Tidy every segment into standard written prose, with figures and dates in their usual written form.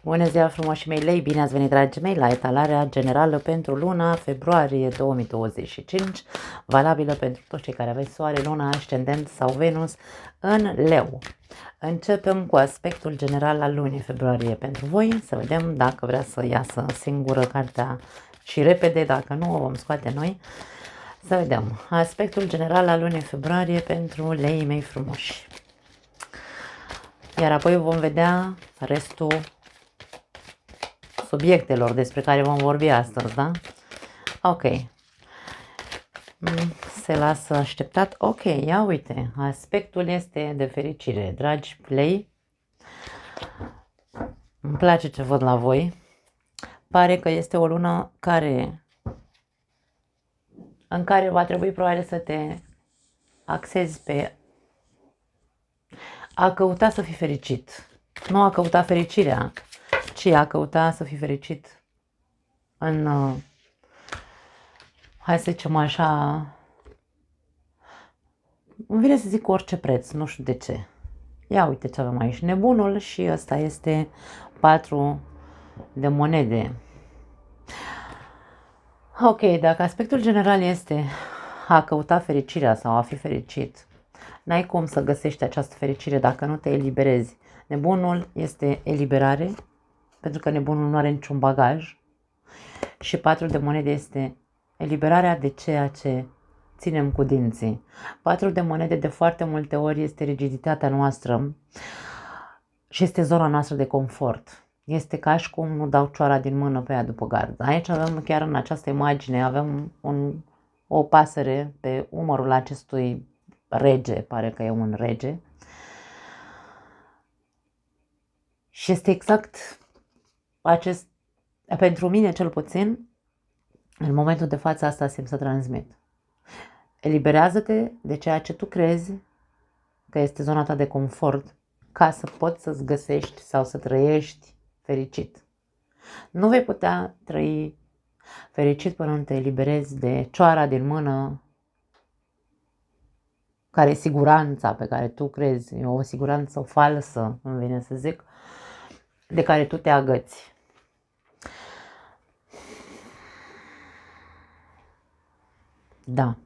Bună ziua, frumoși mei lei! Bine ați venit, dragii mei, la etalarea generală pentru luna februarie 2025, valabilă pentru toți cei care aveți soare, luna, ascendent sau Venus în leu. Începem cu aspectul general al lunii februarie pentru voi, să vedem dacă vrea să iasă singură cartea și repede, dacă nu o vom scoate noi. Să vedem aspectul general al lunii februarie pentru leii mei frumoși. Iar apoi vom vedea restul subiectelor despre care vom vorbi astăzi, da? Ok. Se lasă așteptat. Ok, ia uite, aspectul este de fericire. Dragi play, îmi place ce văd la voi. Pare că este o lună în care va trebui probabil să te axezi pe a căuta să fii fericit. Nu a căuta fericirea, ci a căuta să fii fericit în, hai să zicem așa, îmi vine să zic cu orice preț, nu știu de ce. Ia uite ce avem aici, nebunul, și ăsta este 4 de monede. Ok, dacă aspectul general este a căuta fericirea sau a fi fericit, n-ai cum să găsești această fericire dacă nu te eliberezi. Nebunul este eliberare, pentru că nebunul nu are niciun bagaj, și 4 de monede este eliberarea de ceea ce ținem cu dinții. 4 de monede de foarte multe ori este rigiditatea noastră și este zona noastră de confort. Este ca și cum nu dau cioara din mână pe ea după gard. Aici avem, chiar în această imagine, avem o pasăre pe umărul acestui rege, pare că e un rege. Și este exact acest, pentru mine cel puțin, în momentul de față asta simt să transmit. Eliberează-te de ceea ce tu crezi că este zona ta de confort, ca să poți să-ți găsești sau să trăiești fericit. Nu vei putea trăi fericit până nu te eliberezi de cioara din mână, care e siguranța pe care tu crezi, e o siguranță falsă, îmi vine să zic, de care tu te agăți. Da.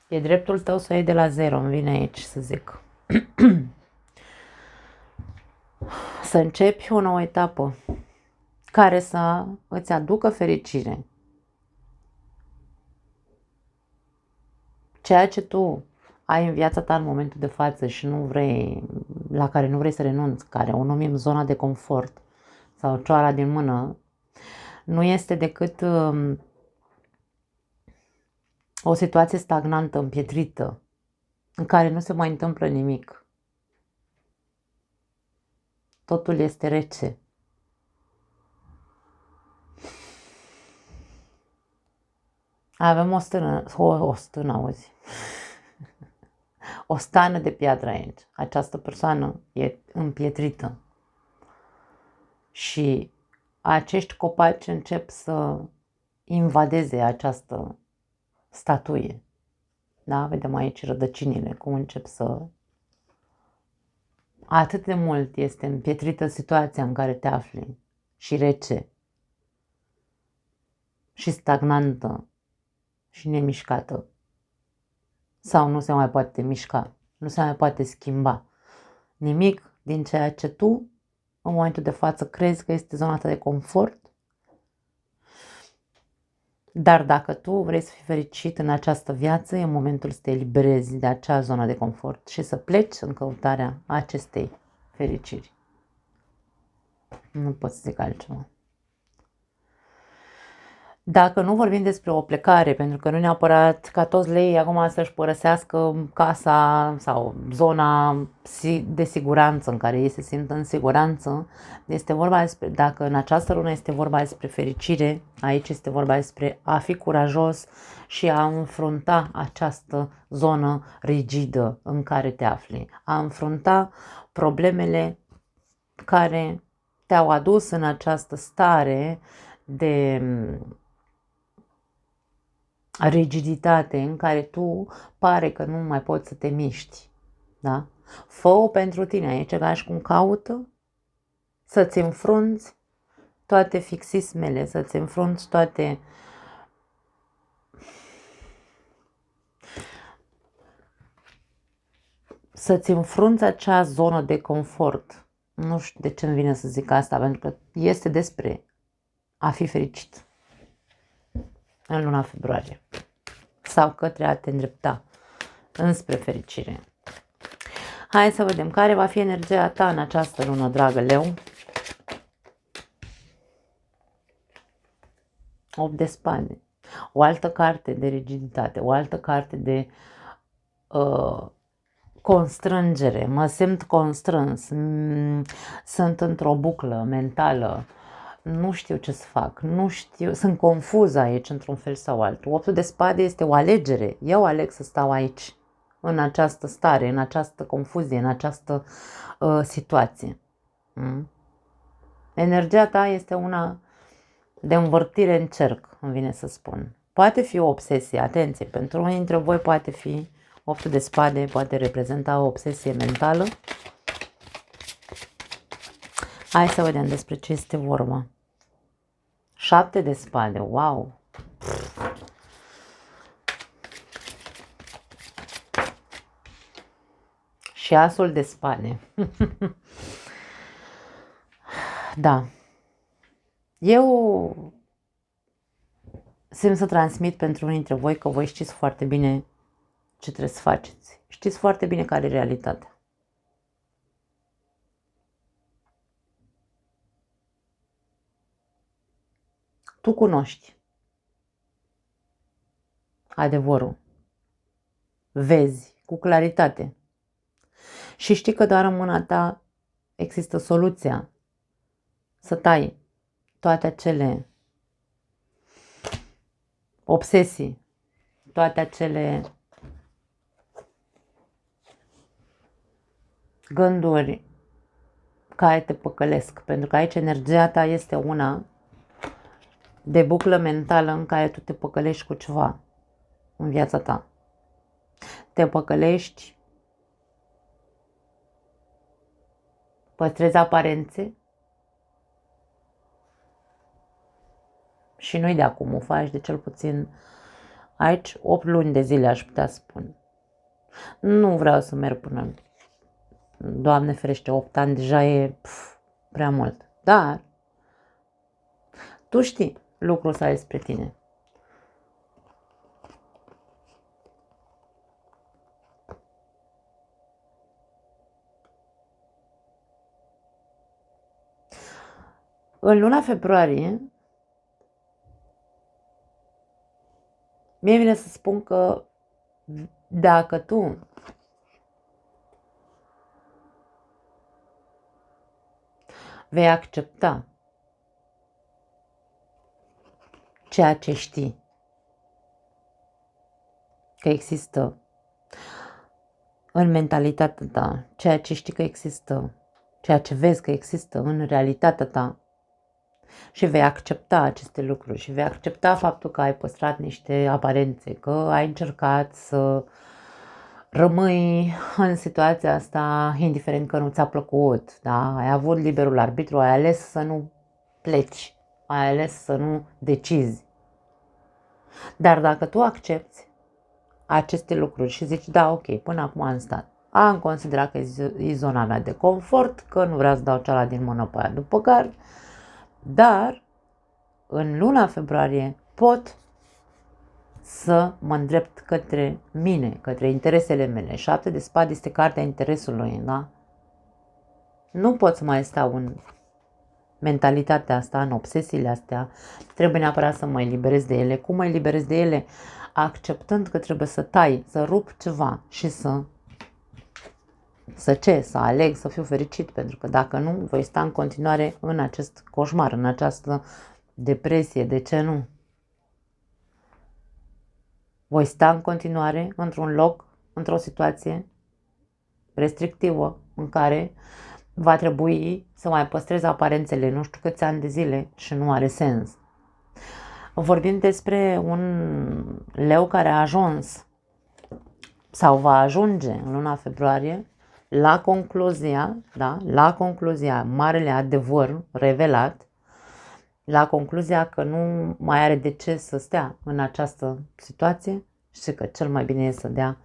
E dreptul tău să iei de la zero, îmi vine aici să zic. Să începi o nouă etapă care să îți aducă fericire. Ceea ce tu ai în viața ta în momentul de față și la care nu vrei să renunți, care o numim zona de confort sau cioara din mână, nu este decât o situație stagnantă, împietrită, în care nu se mai întâmplă nimic. Totul este rece. Avem o stână, auzi. O stană de piatră aici. Această persoană e împietrită. Și acești copaci încep să invadeze această statuie. Da? Vedem aici rădăcinile, cum încep să... Atât de mult este împietrită situația în care te afli, și rece, și stagnantă, și nemișcată. Sau nu se mai poate mișca, nu se mai poate schimba nimic din ceea ce tu, în momentul de față, crezi că este zona ta de confort. Dar dacă tu vrei să fii fericit în această viață, e momentul să te eliberezi de acea zonă de confort și să pleci în căutarea acestei fericiri. Nu pot să zic altceva. Dacă nu vorbim despre o plecare, pentru că nu neapărat ca toți leii acum să-și părăsească casa sau zona de siguranță în care ei se simt în siguranță, este vorba despre, dacă în această lună este vorba despre fericire, aici este vorba despre a fi curajos și a înfrunta această zonă rigidă în care te afli, a înfrunta problemele care te-au adus în această stare de rigiditate în care tu pare că nu mai poți să te miști. Da? Fă-o pentru tine, e ceva și cum caută să-ți înfrunți toate fixismele, să-ți înfrunți toate să-ți înfrunți acea zonă de confort. Nu știu de ce îmi vine să zic asta, pentru că este despre a fi fericit în luna februarie sau către a te îndrepta înspre fericire. Hai să vedem care va fi energia ta în această lună, dragă Leu. 8 de spade. O altă carte de rigiditate, o altă carte de constrângere. Mă simt constrâns, sunt într-o buclă mentală, nu știu ce să fac, nu știu, sunt confuză aici într-un fel sau altul. 8 de spade este o alegere. Eu aleg să stau aici, în această stare, în această confuzie, în această situație. Energia ta este una de învârtire în cerc, îmi vine să spun. Poate fi o obsesie, atenție, pentru unii dintre voi poate fi 8 de spade, poate reprezenta o obsesie mentală. Hai să vedem despre ce este vorba. 7 de spade, wow! Și asul de spade. Da. Eu simt să transmit pentru unii dintre voi că voi știți foarte bine ce trebuie să faceți. Știți foarte bine care e realitatea. Tu cunoști adevărul. Vezi cu claritate. Și știi că doar în mâna ta există soluția să tai toate acele obsesii, toate acele gânduri care te păcălesc. Pentru că aici energia ta este una de buclă mentală în care tu te păcălești cu ceva în viața ta. Te păcălești, păstrezi aparențe și nu-i de acum, o faci de cel puțin aici 8 luni de zile, aș putea spune. Nu vreau să merg până, Doamne ferește, 8 ani deja e prea mult. Dar tu știi lucrul ăsta despre tine. În luna februarie, mie vine să spun că dacă tu vei accepta ceea ce știi că există în mentalitatea ta, ceea ce știi că există, ceea ce vezi că există în realitatea ta, și vei accepta aceste lucruri și vei accepta faptul că ai păstrat niște aparențe, că ai încercat să rămâi în situația asta indiferent că nu ți-a plăcut, da? Ai avut liberul arbitru, ai ales să nu pleci, ai ales să nu decizi. Dar dacă tu accepti aceste lucruri și zici, da, ok, până acum am stat, am considerat că e zona mea de confort, că nu vreau să dau ceala din mână pe aia după gard, dar în luna februarie pot să mă îndrept către mine, către interesele mele. 7 de spade este cartea interesului, da? Nu pot să mai stau în mentalitatea asta, în obsesiile astea. Trebuie neapărat să mă eliberez de ele. Cum mă eliberez de ele? Acceptând că trebuie să tai, să rup ceva și să aleg să fiu fericit, pentru că dacă nu, voi sta în continuare în acest coșmar, în această depresie. De ce nu? Voi sta în continuare într-un loc, într-o situație restrictivă, în care va trebui să mai păstrez aparențele nu știu câți ani de zile și nu are sens. Vorbim despre un leu care a ajuns sau va ajunge în luna februarie la concluzia, da, la concluzia, marele adevăr revelat, la concluzia că nu mai are de ce să stea în această situație și că cel mai bine e să dea,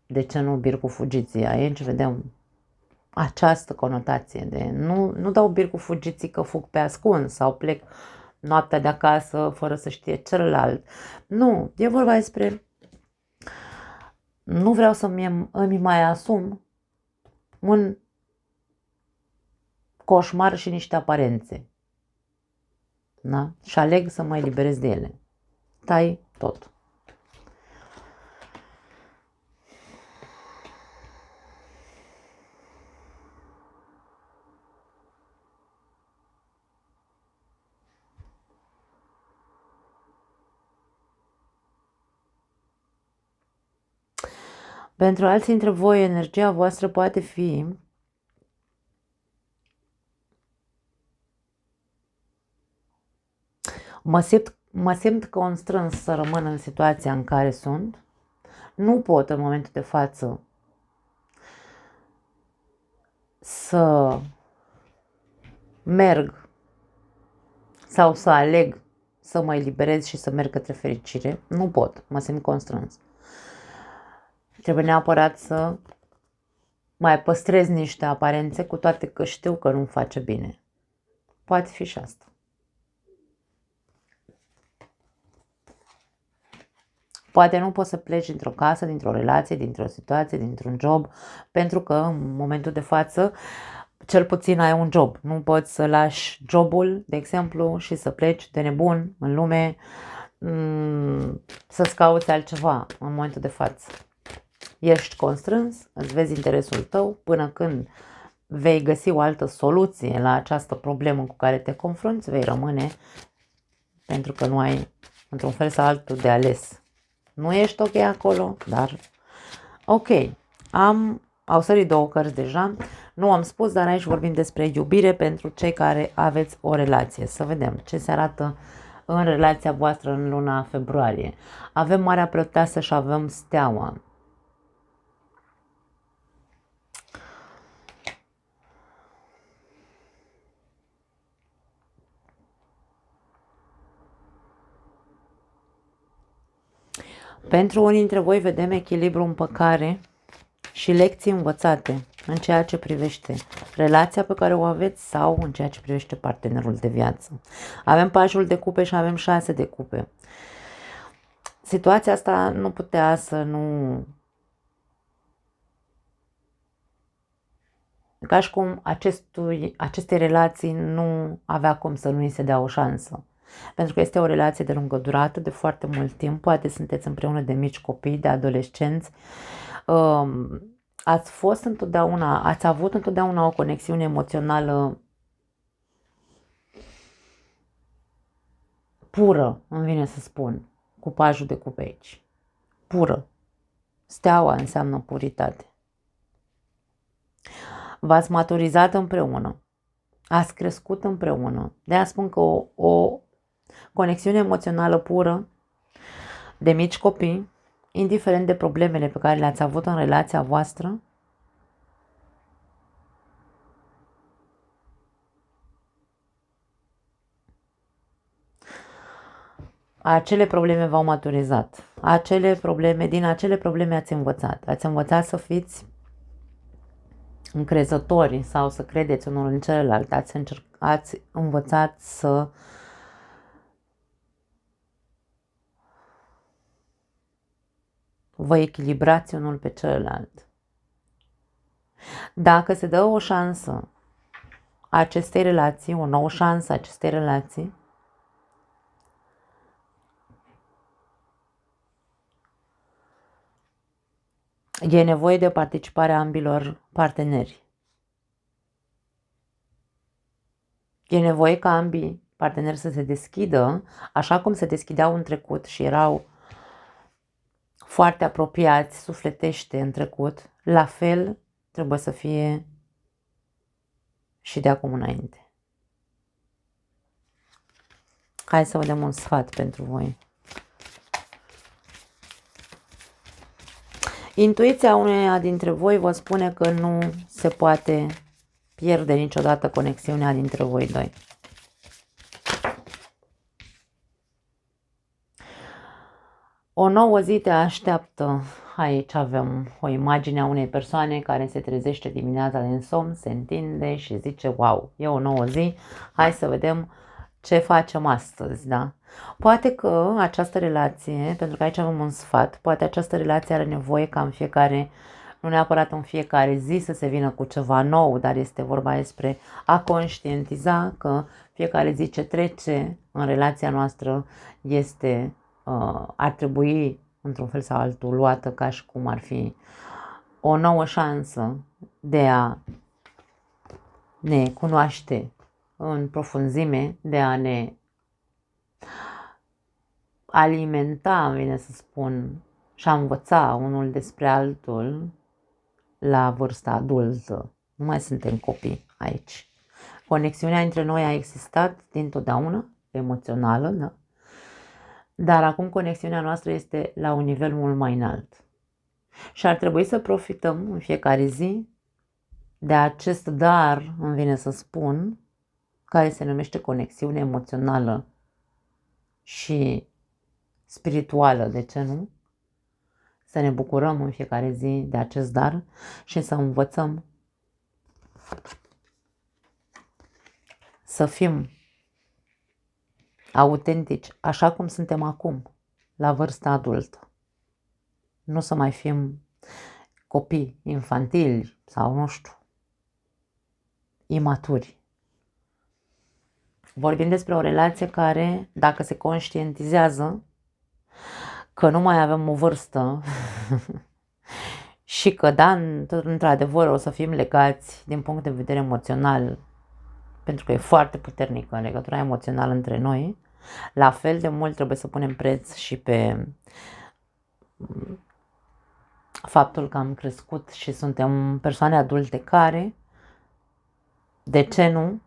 de ce nu, bir cu fugiții. Aici vedem această conotație de nu dau bir cu fugiții că fug pe ascuns sau plec noaptea de acasă fără să știe celălalt. Nu, e vorba despre nu vreau să îmi mai asum un coșmar și niște aparențe. Da? Și aleg să mă eliberez de ele. Tai tot. Pentru alții dintre voi, energia voastră poate fi mă simt constrâns să rămân în situația în care sunt. Nu pot în momentul de față să merg sau să aleg să mă eliberez și să merg către fericire. Nu pot, mă simt constrâns. Trebuie neapărat să mai păstrez niște aparențe, cu toate că știu că nu-mi face bine. Poate fi și asta. Poate nu poți să pleci dintr-o casă, dintr-o relație, dintr-o situație, dintr-un job, pentru că în momentul de față cel puțin ai un job. Nu poți să lași jobul, de exemplu, și să pleci de nebun în lume, să-ți cauți altceva în momentul de față. Ești constrâns, îți vezi interesul tău până când vei găsi o altă soluție la această problemă cu care te confrunți, vei rămâne pentru că nu ai într-un fel sau altul de ales. Nu ești ok acolo, dar ok. Au sărit 2 cărți deja, nu am spus, dar aici vorbim despre iubire pentru cei care aveți o relație. Să vedem ce se arată în relația voastră în luna februarie. Avem Marea Preoteasă și avem Steaua. Pentru unii dintre voi vedem echilibru, împăcare și lecții învățate în ceea ce privește relația pe care o aveți sau în ceea ce privește partenerul de viață. Avem Pajul de cupe și avem 6 de cupe. Situația asta nu putea să nu... Ca și cum acestei relații nu avea cum să nu îi se dea o șansă. Pentru că este o relație de lungă durată, de foarte mult timp, poate sunteți împreună de mici copii, de adolescenți, ați avut întotdeauna o conexiune emoțională pură, îmi vine să spun, cu Pajul de cupe aici. Pură. Steaua înseamnă puritate. V-ați maturizat împreună, ați crescut împreună. De-aia spun că o conexiune emoțională pură de mici copii, indiferent de problemele pe care le-ați avut în relația voastră, acele probleme v-au maturizat. Din acele probleme ați învățat. Ați învățat să fiți încrezători sau să credeți unul în celălalt. Ați învățat să vă echilibrați unul pe celălalt. Dacă se dă o șansă acestei relații, o nouă șansă acestei relații, e nevoie de participarea ambilor parteneri. E nevoie ca ambii parteneri să se deschidă, așa cum se deschideau în trecut și erau foarte apropiați sufletește în trecut, la fel trebuie să fie și de acum înainte. Hai să vedem un sfat pentru voi. Intuiția uneia dintre voi vă spune că nu se poate pierde niciodată conexiunea dintre voi doi. O nouă zi te așteaptă. Aici avem o imagine a unei persoane care se trezește dimineața din somn, se întinde și zice, wow, e o nouă zi, hai să vedem ce facem astăzi, da? Poate că această relație, pentru că aici avem un sfat, poate această relație are nevoie ca în fiecare, nu neapărat în fiecare zi să se vină cu ceva nou, dar este vorba despre a conștientiza că fiecare zi ce trece în relația noastră este, ar trebui într-un fel sau altul luată ca și cum ar fi o nouă șansă de a ne cunoaște în profunzime, de a ne alimenta, îmi vine să spun, și a învăța unul despre altul la vârsta adultă. Nu mai suntem copii aici. Conexiunea între noi a existat dintotdeauna, emoțională, da? Dar acum conexiunea noastră este la un nivel mult mai înalt. Și ar trebui să profităm în fiecare zi de acest dar, îmi vine să spun, care se numește conexiune emoțională și spirituală, de ce nu? Să ne bucurăm în fiecare zi de acest dar și să învățăm să fim autentici, așa cum suntem acum, la vârsta adultă. Nu să mai fim copii infantili sau, nu știu, imaturi. Vorbim despre o relație care, dacă se conștientizează că nu mai avem o vârstă și că, da, într-adevăr o să fim legați din punct de vedere emoțional, pentru că e foarte puternică legătura emoțională între noi, la fel de mult trebuie să punem preț și pe faptul că am crescut și suntem persoane adulte care, de ce nu,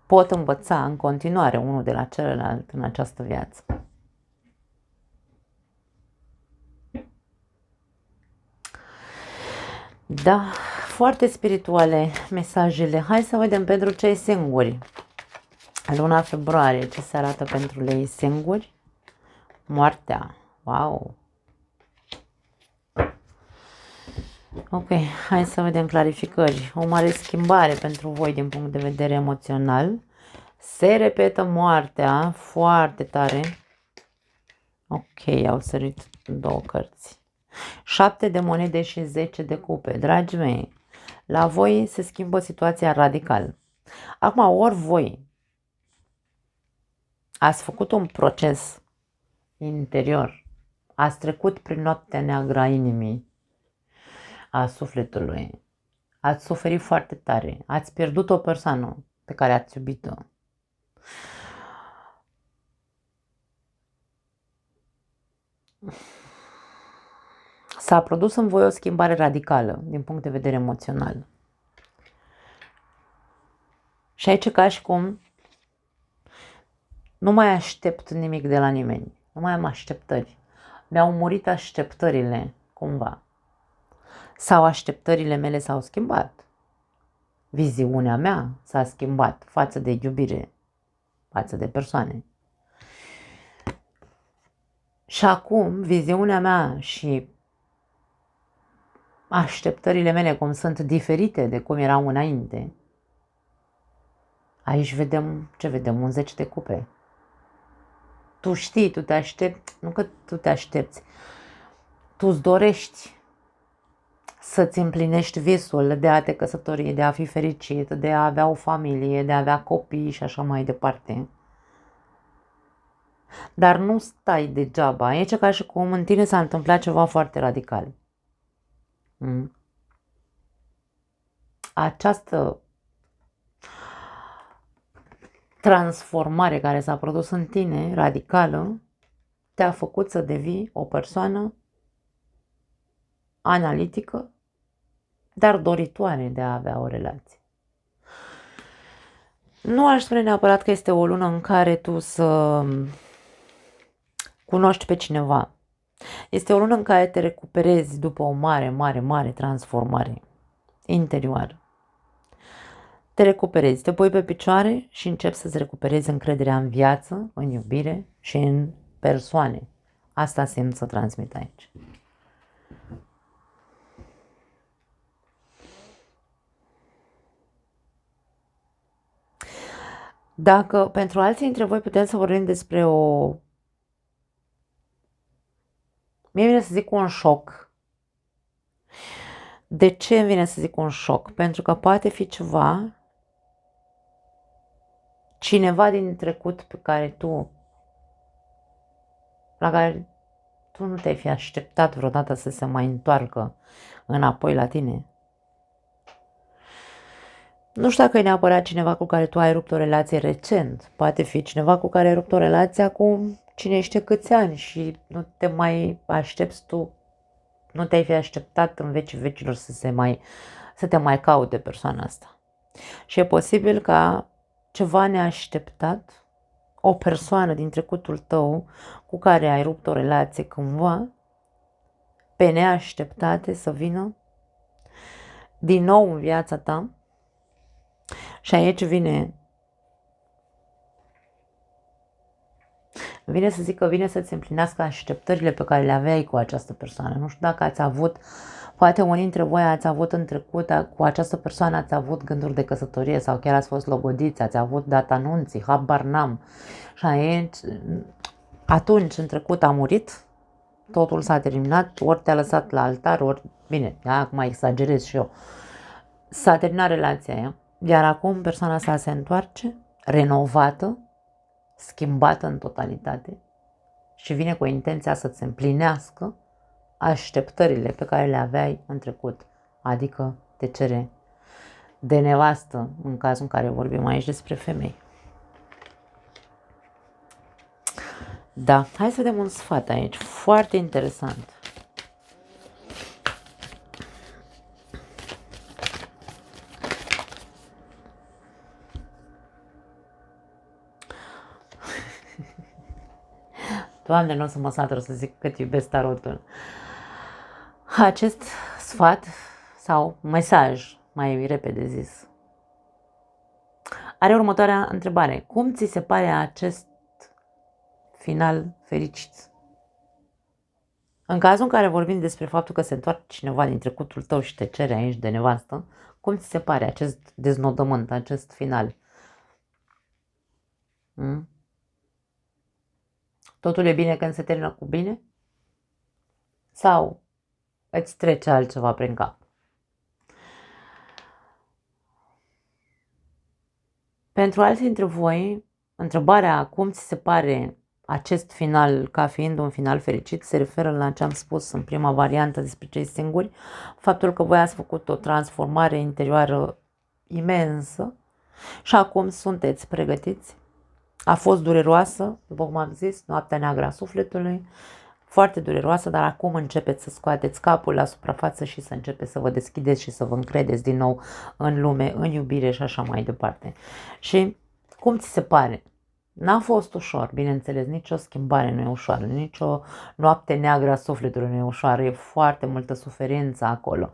pot învăța în continuare unul de la celălalt în această viață. Da, foarte spirituale mesajele. Hai să vedem pentru cei singuri. Luna februarie, ce se arată pentru lei singuri? Moartea. Wow! Ok, hai să vedem clarificări. O mare schimbare pentru voi din punct de vedere emoțional. Se repetă moartea foarte tare. Ok, au sărit 2 cărți. 7 de monede și 10 de cupe. Dragii mei, la voi se schimbă situația radical. Acum, ori voi ați făcut un proces interior, ați trecut prin noaptea neagră a inimii, a sufletului, ați suferit foarte tare, ați pierdut o persoană pe care ați iubit-o. S-a produs în voi o schimbare radicală din punct de vedere emoțional. Și aici ca și cum nu mai aștept nimic de la nimeni, nu mai am așteptări. Mi-au murit așteptările cumva. Sau așteptările mele s-au schimbat. Viziunea mea s-a schimbat față de iubire, față de persoane. Și acum viziunea mea și așteptările mele cum sunt diferite de cum erau înainte. Aici vedem, ce vedem? Un 10 de cupe. Tu știi, tu te aștepți, nu că tu te aștepți, tu îți dorești să-ți împlinești visul de a te căsători, de a fi fericit, de a avea o familie, de a avea copii și așa mai departe. Dar nu stai degeaba, e ca și cum în tine s-a întâmplat ceva foarte radical. Această transformare care s-a produs în tine, radicală, te-a făcut să devii o persoană analitică, dar doritoare de a avea o relație. Nu aș spune neapărat că este o lună în care tu să cunoști pe cineva. Este o lună în care te recuperezi după o mare transformare interioară. Te recuperezi, te pui pe picioare și începi să-ți recuperezi încrederea în viață, în iubire și în persoane. Asta simt să transmit aici. Dacă pentru alții dintre voi putem să vorbim despre mie vine să zic un șoc. De ce îmi vine să zic un șoc? Pentru că poate fi cineva din trecut la care tu nu te-ai fi așteptat vreodată să se mai întoarcă înapoi la tine. Nu știu dacă e neapărat cineva cu care tu ai rupt o relație recent. Poate fi cineva cu care ai rupt o relație acum cine știe câți ani și nu te mai aștepți tu, nu te-ai fi așteptat în vecii vecilor să te mai caute persoana asta. Și e posibil ca ceva neașteptat, o persoană din trecutul tău cu care ai rupt o relație cândva, pe neașteptate să vină din nou în viața ta. Și aici vine să zic că vine să-ți împlinească așteptările pe care le aveai cu această persoană. Nu știu dacă ați avut, poate unii dintre voi ați avut în trecut, cu această persoană ați avut gânduri de căsătorie sau chiar ați fost logodiți, ați avut dat anunții, habar n-am. Și aici, atunci, în trecut a murit, totul s-a terminat, ori te-a lăsat la altar, ori, bine, acum exagerez și eu, s-a terminat relația aia. Iar acum persoana asta se întoarce, renovată, schimbată în totalitate și vine cu intenția să-ți împlinească așteptările pe care le aveai în trecut. Adică te cere de nevastă, în cazul în care vorbim aici despre femei. Da, hai să vedem un sfat aici, foarte interesant. Doamne, nu o să mă satur să zic cât iubesc tarotul. Acest sfat sau mesaj, mai repede zis, are următoarea întrebare. Cum ți se pare acest final fericit? În cazul în care vorbim despre faptul că se întoarce cineva din trecutul tău și te cere aici de nevastă, cum ți se pare acest deznodământ, acest final? Totul e bine când se termină cu bine? Sau îți trece altceva prin cap? Pentru alții dintre voi, întrebarea cum ți se pare acest final ca fiind un final fericit se referă la ce am spus în prima variantă despre cei singuri, faptul că voi ați făcut o transformare interioară imensă și acum sunteți pregătiți. A fost dureroasă, după cum am zis, noaptea neagră a sufletului, foarte dureroasă, dar acum începeți să scoateți capul la suprafață și să începeți să vă deschideți și să vă încredeți din nou în lume, în iubire și așa mai departe. Și cum ți se pare? N-a fost ușor, bineînțeles, nicio schimbare nu e ușoară, nicio noapte neagră a sufletului nu e ușoară, e foarte multă suferință acolo.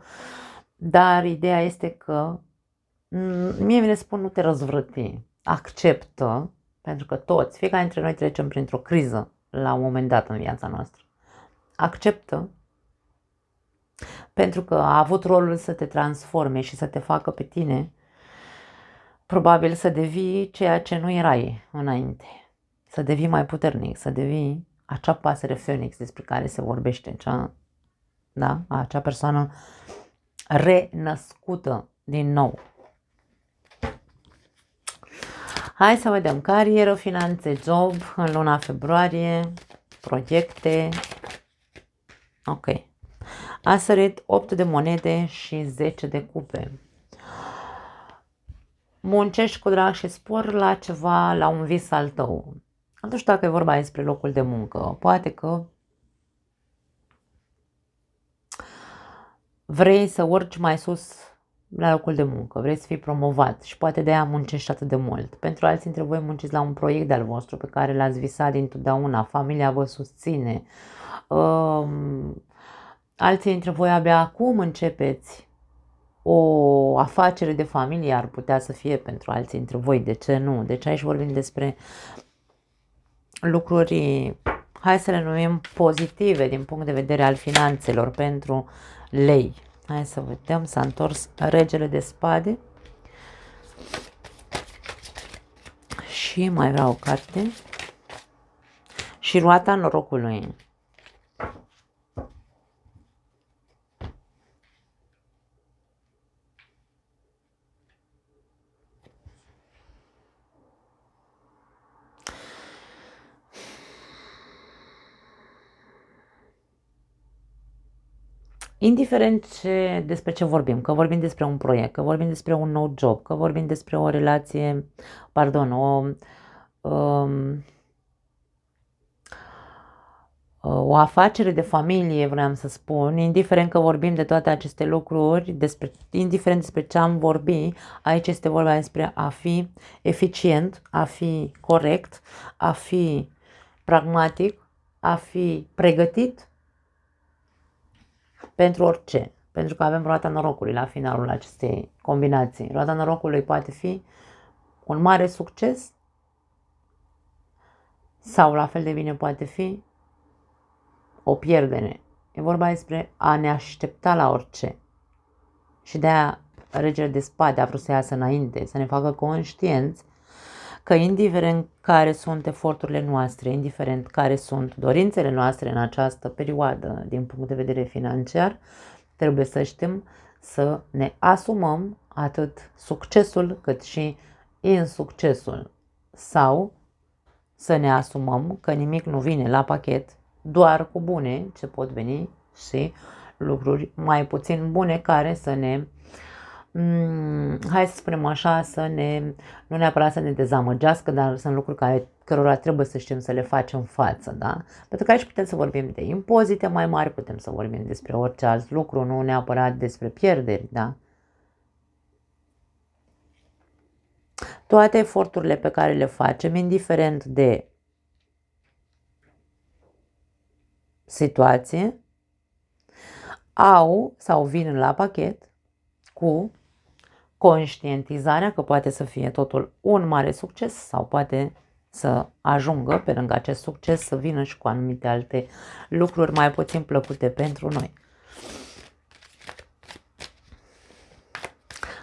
Dar ideea este că, mie vine să spun, nu te răzvrăti, acceptă, pentru că toți, fiecare dintre noi trecem printr-o criză la un moment dat în viața noastră. Acceptă, pentru că a avut rolul să te transforme și să te facă pe tine, probabil să devii ceea ce nu erai înainte. Să devii mai puternic, să devii acea pasăre Phoenix despre care se vorbește, acea persoană renăscută din nou. Hai să vedem carieră, finanțe, job în luna februarie, proiecte. Ok. A sărit 8 de monede și 10 de cupe. Muncești cu drag și spor la ceva, la un vis al tău. Nu știu dacă e vorba despre locul de muncă. Poate că vrei să urci mai sus la locul de muncă, vrei să fii promovat și poate de aia muncești atât de mult. Pentru alții dintre voi munciți la un proiect de-al vostru pe care l-ați visat dintotdeauna, familia vă susține. Alții dintre voi abia acum începeți o afacere de familie, ar putea să fie pentru alții dintre voi, de ce nu? Deci aici vorbim despre lucruri, hai să le numim pozitive din punct de vedere al finanțelor pentru lei. Hai să vedem, s-a întors regele de spade și mai vreau o carte și roata norocului. Indiferent despre ce vorbim, că vorbim despre un proiect, că vorbim despre un nou job, că vorbim despre o relație, pardon, o afacere de familie, vreau să spun, indiferent că vorbim de toate aceste lucruri, indiferent despre ce am vorbit, aici este vorba despre a fi eficient, a fi corect, a fi pragmatic, a fi pregătit pentru orice. Pentru că avem roata norocului la finalul acestei combinații. Roata norocului poate fi un mare succes sau la fel de bine poate fi o pierdere. E vorba despre a ne aștepta la orice. Și de-aia regele de spade a vrut să iasă înainte, să ne facă conștienți că indiferent care sunt eforturile noastre, indiferent care sunt dorințele noastre în această perioadă din punct de vedere financiar, trebuie să știm să ne asumăm atât succesul cât și insuccesul sau să ne asumăm că nimic nu vine la pachet, doar cu bune ce pot veni și lucruri mai puțin bune care să ne, hai să spunem așa, nu neapărat să ne dezamăgească, dar sunt lucruri cărora trebuie să știm să le facem față, da? Pentru că aici putem să vorbim de impozite mai mari, putem să vorbim despre orice alt lucru, nu neapărat despre pierderi, da? Toate eforturile pe care le facem, indiferent de situație, au sau vin la pachet cu conștientizarea că poate să fie totul un mare succes sau poate să ajungă pe lângă acest succes să vină și cu anumite alte lucruri mai puțin plăcute pentru noi.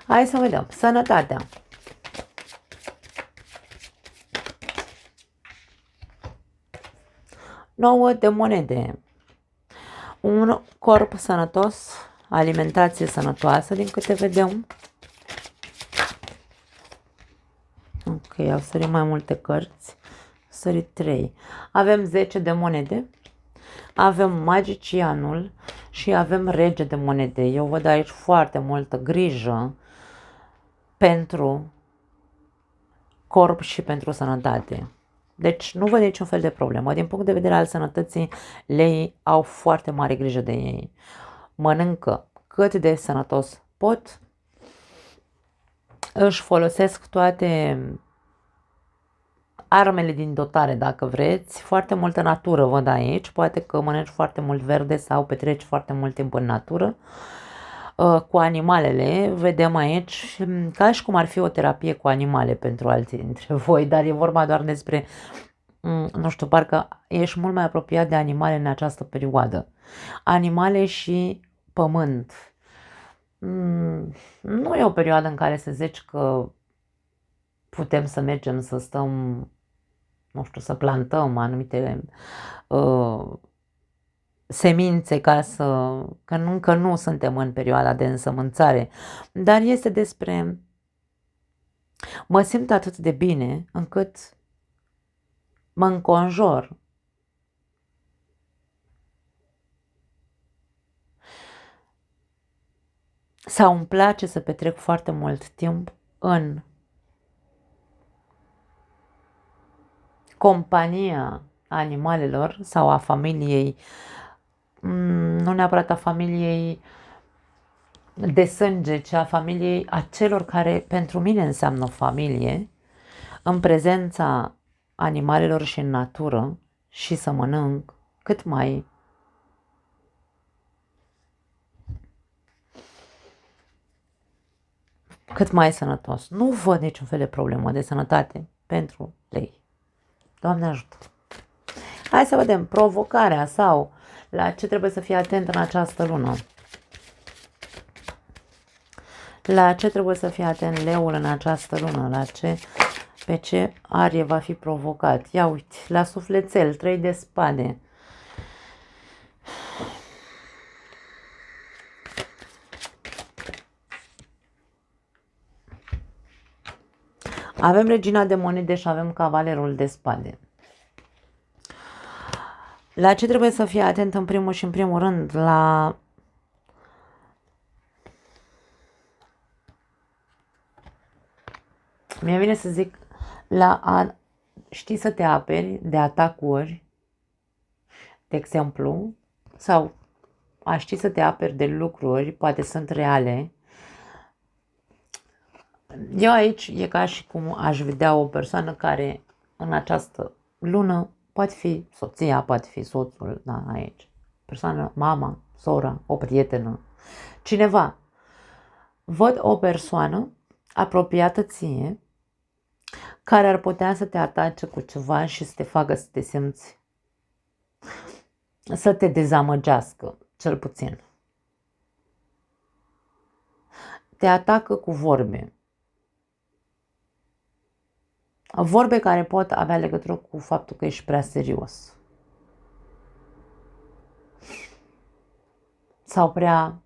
Hai să vedem. Sănătatea. Nouă de monede. Un corp sănătos, alimentație sănătoasă, din câte vedem. Ok, au sărit mai multe cărți. Sărit 3. Avem 10 de monede. Avem magicianul și avem rege de monede. Eu văd aici foarte multă grijă pentru corp și pentru sănătate. Deci nu văd niciun fel de problemă. Din punct de vedere al sănătății, leii au foarte mare grijă de ei. Mănâncă cât de sănătos pot, își folosesc toate armele din dotare, dacă vreți, foarte multă natură văd aici, poate că mănânci foarte mult verde sau petreci foarte mult timp în natură. Cu animalele, vedem aici ca și cum ar fi o terapie cu animale pentru alții dintre voi, dar e vorba doar despre, nu știu, parcă ești mult mai apropiat de animale în această perioadă. Animale și pământ. Nu e o perioadă în care să zici că putem să mergem să stăm, nu știu, să plantăm anumite semințe că încă nu suntem în perioada de însămânțare, dar este despre mă simt atât de bine încât mă înconjor sau îmi place să petrec foarte mult timp în compania animalelor sau a familiei, nu neapărat a familiei de sânge, ci a familiei, a celor care pentru mine înseamnă familie, în prezența animalelor și în natură, și să mănânc cât mai sănătos. Nu văd niciun fel de problemă de sănătate pentru lei. Doamne ajută! Hai să vedem provocarea sau la ce trebuie să fii atent în această lună. La ce trebuie să fii atent leul în această lună? Pe ce arie va fi provocat? Ia uite, la sufletel, 3 de spade. Avem regina de monede și avem cavalerul de spade. La ce trebuie să fii atent în primul și în primul rând? La mie vine să zic la a știi să te aperi de atacuri, de exemplu, sau a ști să te aperi de lucruri, poate sunt reale. Eu aici e ca și cum aș vedea o persoană care în această lună poate fi soția, poate fi soțul, da, aici. Persoană, mama, sora, o prietenă, cineva. Văd o persoană apropiată ție care ar putea să te atace cu ceva și să te facă să te simți, să te dezamăgească, cel puțin. Te atacă cu vorbe. Vorbe care pot avea legătură cu faptul că ești prea serios. Sau prea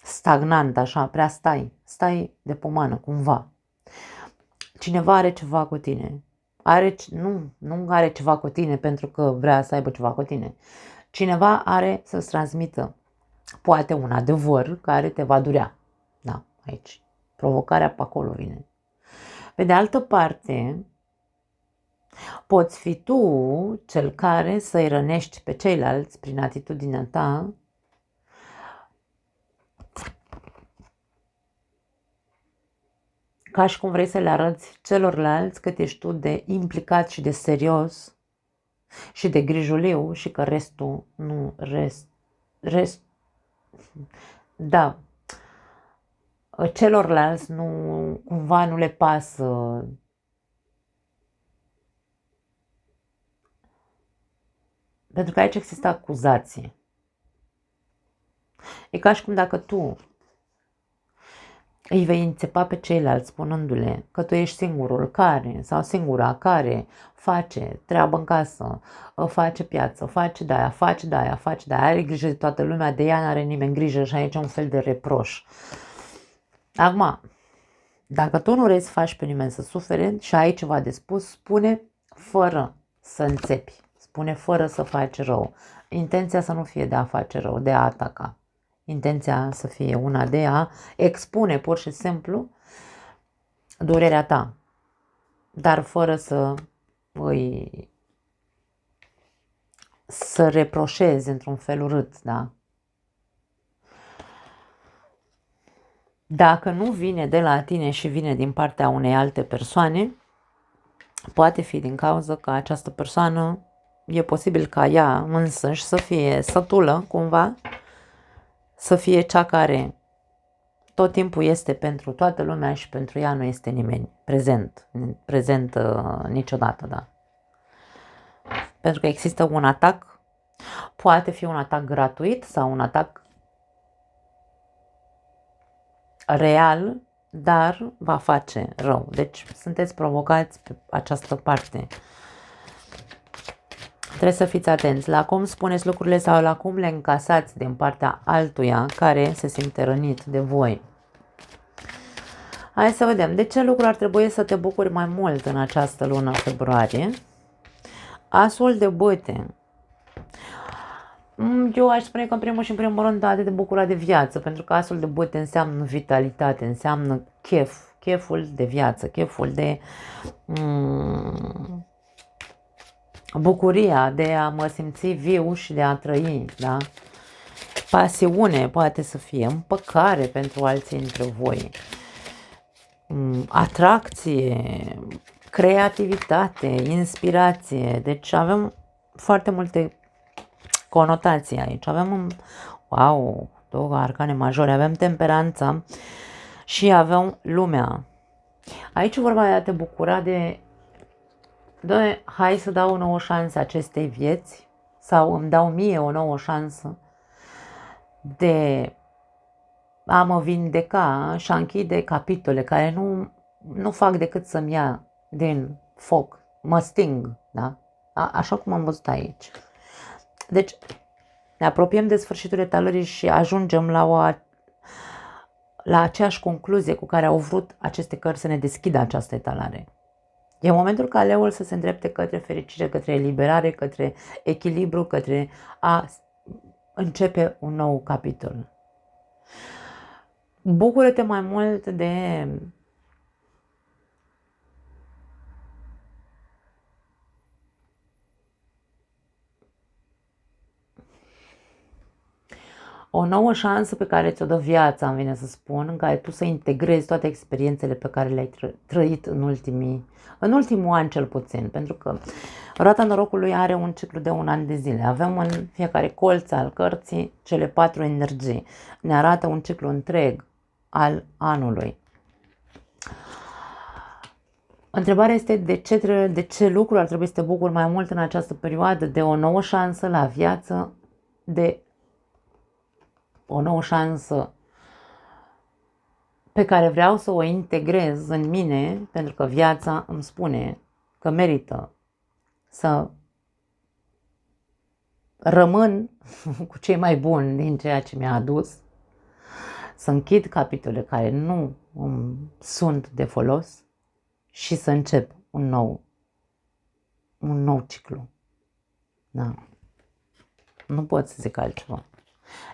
stagnant, așa, prea stai de pomană, cumva. Cineva are ceva cu tine. Nu are ceva cu tine pentru că vrea să aibă ceva cu tine. Cineva are să-ți transmită poate un adevăr care te va durea. Da, aici. Provocarea pe acolo vine. Pe de altă parte, poți fi tu cel care să-i rănești pe ceilalți prin atitudinea ta, ca și cum vrei să le arăți celorlalți cât ești tu de implicat și de serios și de grijuliu și că restul nu da, celorlalți cumva nu le pasă. Pentru că aici există acuzație. E ca și cum dacă tu îi vei înțepa pe ceilalți spunându-le că tu ești singurul care sau singura care face treabă în casă, face piață, face de-aia, face de-aia, face de-aia, are grijă de toată lumea, de ea n-are nimeni grijă și aici un fel de reproș. Acum, dacă tu nu vrei să faci pe nimeni să sufere și ai ceva de spus, spune fără să înțepi, spune fără să faci rău. Intenția să nu fie de a face rău, de a ataca. Intenția să fie una de a expune pur și simplu durerea ta, dar fără să reproșezi într-un fel urât, da? Dacă nu vine de la tine și vine din partea unei alte persoane, poate fi din cauza că această persoană e posibil ca ea însăși să fie sătulă cumva, să fie cea care tot timpul este pentru toată lumea și pentru ea nu este nimeni prezent niciodată, da. Pentru că există un atac, poate fi un atac gratuit sau un atac real, dar va face rău. Deci sunteți provocați pe această parte. Trebuie să fiți atenți la cum spuneți lucrurile sau la cum le încasați din partea altuia care se simte rănit de voi. Hai să vedem. De ce lucruri ar trebui să te bucuri mai mult în această lună februarie? Asul de bâte. Eu aș spune că în primul și în primul rând de bucura de viață, pentru că asul de bâte înseamnă vitalitate, înseamnă cheful de viață, cheful de bucuria de a mă simți viu și de a trăi, da? Pasiune poate să fie, împăcare pentru alții dintre voi, atracție, creativitate, inspirație. Deci avem foarte multe conotații aici. Avem, wow, două arcane majore. Avem temperanța și avem lumea. Aici vorba de a te bucura de hai să dau o nouă șansă acestei vieți sau îmi dau mie o nouă șansă de a mă vindeca și a închide capitole care nu fac decât să-mi ia din foc, mă sting, da? Așa cum am văzut aici. Deci ne apropiem de sfârșitul etalării și ajungem la aceeași concluzie cu care au vrut aceste cărți să ne deschidă această etalare. E momentul ca leul să se îndrepte către fericire, către eliberare, către echilibru, către a începe un nou capitol. Bucură-te mai mult de o nouă șansă pe care ți-o dă viața, îmi vine să spun, în care tu să integrezi toate experiențele pe care le-ai trăit în ultimul an cel puțin, pentru că roata norocului are un ciclu de 1 an de zile. Avem în fiecare colț al cărții cele 4 energii. Ne arată un ciclu întreg al anului. Întrebarea este de ce lucru ar trebui să te bucuri mai mult în această perioadă, de o nouă șansă la viață, de o nouă șansă pe care vreau să o integrez în mine, pentru că viața îmi spune că merită să rămân cu cei mai buni din ceea ce mi-a adus, să închid capitole care nu sunt de folos și să încep un nou ciclu. Da. Nu pot să zic altceva.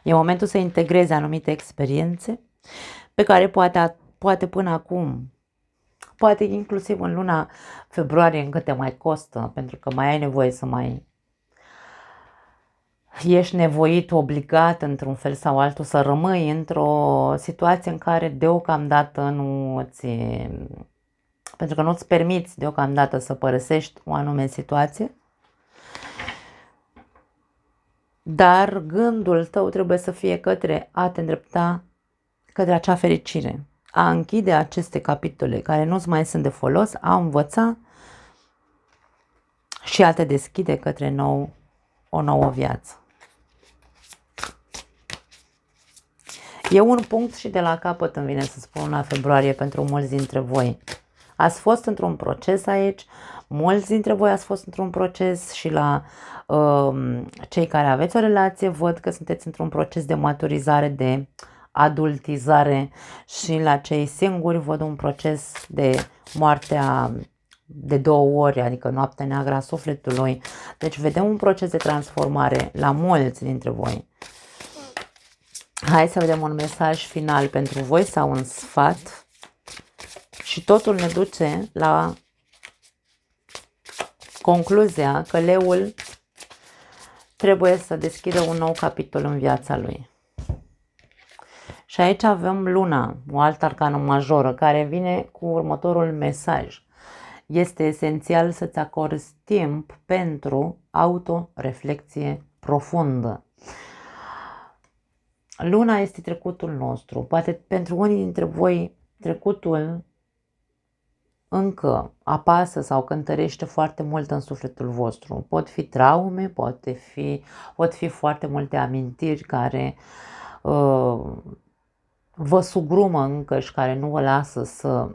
E momentul să integrezi anumite experiențe pe care poate până acum, poate inclusiv în luna februarie încă te mai costă, pentru că mai ai nevoie să mai ești nevoit, obligat într-un fel sau altul să rămâi într-o situație în care deocamdată pentru că nu-ți permiți deocamdată să părăsești o anume situație, dar gândul tău trebuie să fie către a te îndrepta către acea fericire, a închide aceste capitole care nu-ți mai sunt de folos, a învăța și a te deschide către o nouă viață. E un punct și de la capăt îmi vine să spun la februarie pentru mulți dintre voi. Ați fost într-un proces aici, mulți dintre voi ați fost într-un proces și la cei care aveți o relație văd că sunteți într-un proces de maturizare, de adultizare și la cei singuri văd un proces de moartea de 2 ori, adică noaptea neagră a sufletului. Deci vedem un proces de transformare la mulți dintre voi. Hai să vedem un mesaj final pentru voi sau un sfat și totul ne duce la concluzia că leul trebuie să deschidă un nou capitol în viața lui. Și aici avem luna, o altă arcană majoră, care vine cu următorul mesaj. Este esențial să-ți acorzi timp pentru autoreflecție profundă. Luna este trecutul nostru. Poate pentru unii dintre voi trecutul încă apasă sau cântărește foarte mult în sufletul vostru. Pot fi traume, pot fi foarte multe amintiri care vă sugrumă încă și care nu vă lasă să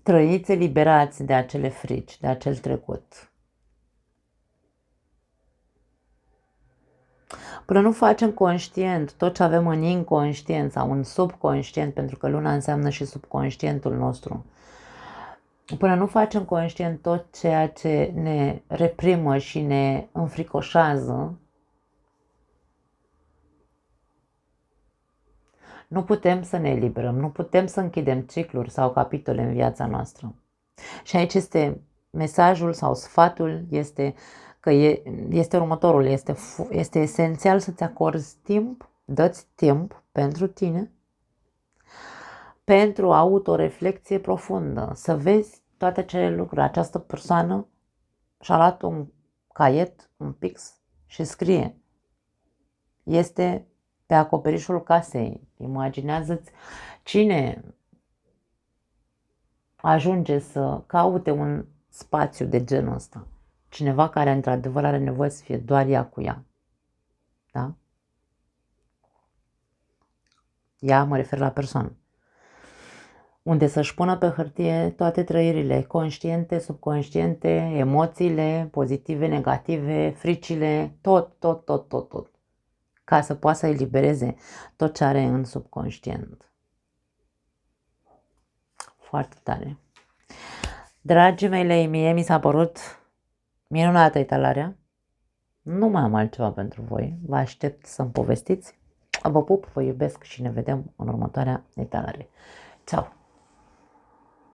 trăiți eliberați de acele frici, de acel trecut. Până nu facem conștient tot ce avem în inconștient sau în subconștient, pentru că luna înseamnă și subconștientul nostru, până nu facem conștient tot ceea ce ne reprimă și ne înfricoșează, nu putem să ne eliberăm, nu putem să închidem cicluri sau capitole în viața noastră. Și aici este mesajul sau sfatul este că este următorul, este esențial să-ți acorzi timp, dă-ți timp pentru tine, pentru autoreflecție profundă, să vezi toate acele lucruri. Această persoană și-a luat un caiet, un pix și scrie. Este pe acoperișul casei. Imaginează-ți cine ajunge să caute un spațiu de genul ăsta. Cineva care într-adevăr are nevoie să fie doar ea cu ea. Da? Ea, mă refer la persoană. Unde să-și pună pe hârtie toate trăirile, conștiente, subconștiente, emoțiile, pozitive, negative, fricile, tot. Ca să poată să elibereze tot ce are în subconștient. Foarte tare. Dragii mei, mie mi s-a părut minunată etalarea. Nu mai am altceva pentru voi. Vă aștept să-mi povestiți. Vă pup, vă iubesc și ne vedem în următoarea etalare. Ciao!